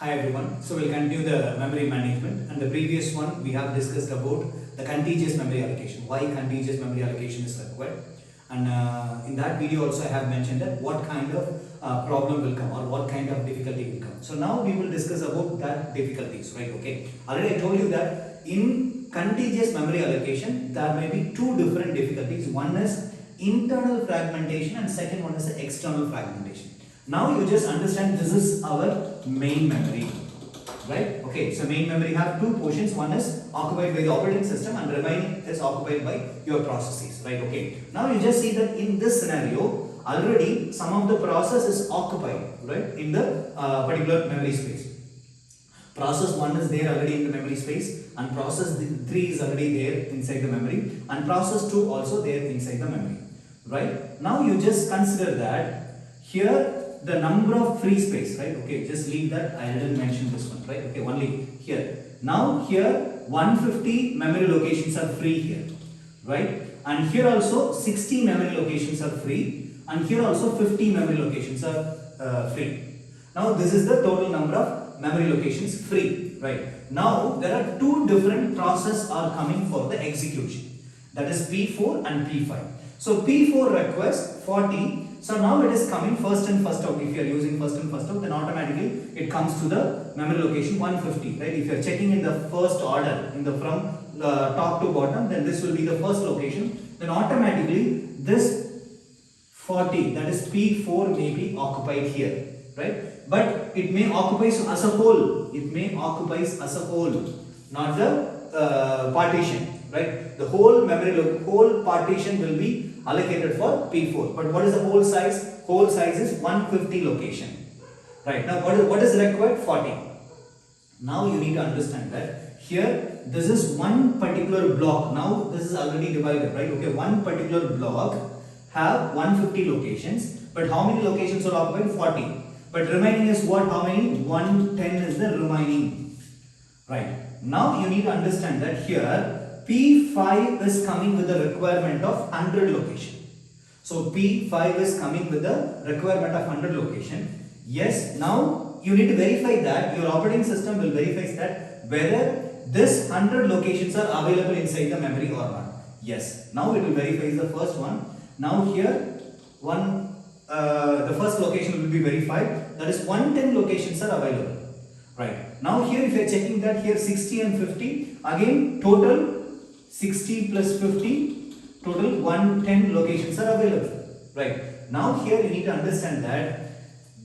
Hi everyone, so we'll continue the memory management, and the previous one we have discussed about the contiguous memory allocation, why contiguous memory allocation is required, and in that video also I have mentioned that what kind of problem will come or what kind of difficulty will come. So now we will discuss about that difficulties, right? Okay, already I told you that in contiguous memory allocation there may be two different difficulties. One is internal fragmentation and second one is the external fragmentation. Now you just understand this is our main memory, right? Okay, so main memory have two portions. One is occupied by the operating system and remaining is occupied by your processes, right? Okay, now you just see that in this scenario already some of the process is occupied, right, in the particular memory space. Process 1 is there already in the memory space, and process 3 is already there inside the memory, and process 2 also there inside the memory, right? Now you just consider that here the number of free space, right? Okay, just leave that, I didn't mention this one, right? Okay, only here. Now here 150 memory locations are free here, right? And here also 60 memory locations are free, and here also 50 memory locations are free. Now this is the total number of memory locations free, right? Now there are two different processes are coming for the execution, that is P4 and P5. So P4 requires 40. So now it is coming first and first out. If you are using first and first out, then automatically it comes to the memory location 150, right? If you are checking in the first order, in the from top to bottom, then this will be the first location. Then automatically this 40, that is P4, may be occupied here, right? But it may occupy as a whole. It may occupy as a whole, not the partition, right? The whole memory, whole partition will be allocated for P4. But what is the whole size? Whole size is 150 location. Right. Now what is required? 40. Now you need to understand that here this is one particular block. Now this is already divided, right? Okay, one particular block have 150 locations, but how many locations are occupied? 40. But remaining is what? How many? 110 is the remaining. Right. Now you need to understand that here P5 is coming with the requirement of 100 location. So P5 is coming with the requirement of 100 location. Yes, now you need to verify that your operating system will verify that whether this 100 locations are available inside the memory or not. Yes, now it will verify the first one. Now here the first location will be verified, that is 110 locations are available. Right. Now here if you are checking that here 60 and 50, again total 60 plus 50, total 110 locations are available. Right. Now here you need to understand that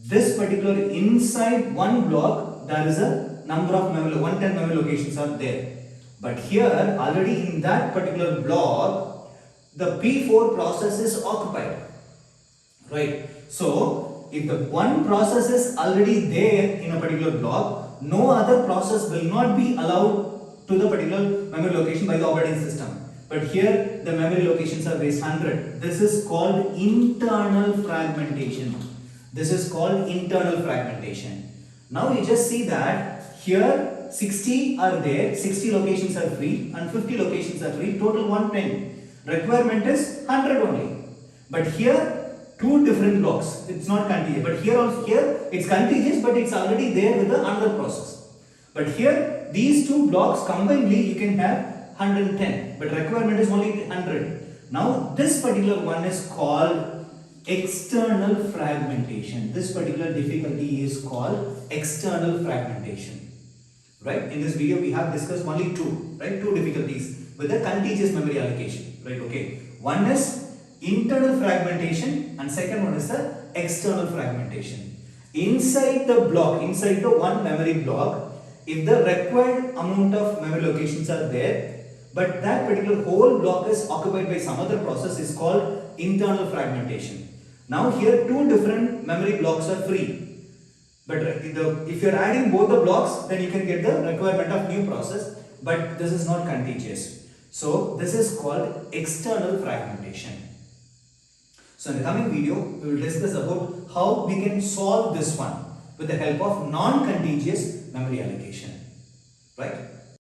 this particular inside one block there is a number of memory, 110 memory locations are there. But here already in that particular block the P4 process is occupied. Right. So if the one process is already there in a particular block, no other process will not be allowed to the particular memory location by the operating system. But here the memory locations are based 100. This is called internal fragmentation. This is called internal fragmentation. Now you just see that here 60 are there, 60 locations are free and 50 locations are free, total 110. Requirement is 100 only. But here two different blocks, it's not contiguous. But here also, here it's contiguous, but it's already there with the another process. But here these two blocks combinedly you can have 110, but requirement is only 100. Now this particular one is called external fragmentation. This particular difficulty is called external fragmentation. Right? In this video we have discussed only two, right? Two difficulties with the contiguous memory allocation. Right? Okay. One is internal fragmentation and second one is the external fragmentation. Inside the block, inside the one memory block, if the required amount of memory locations are there, but that particular whole block is occupied by some other process, is called internal fragmentation. Now here two different memory blocks are free. But if you are adding both the blocks, then you can get the requirement of new process, but this is not contiguous. So this is called external fragmentation. So in the coming video, we will discuss about how we can solve this one with the help of non-contiguous memory allocation, right?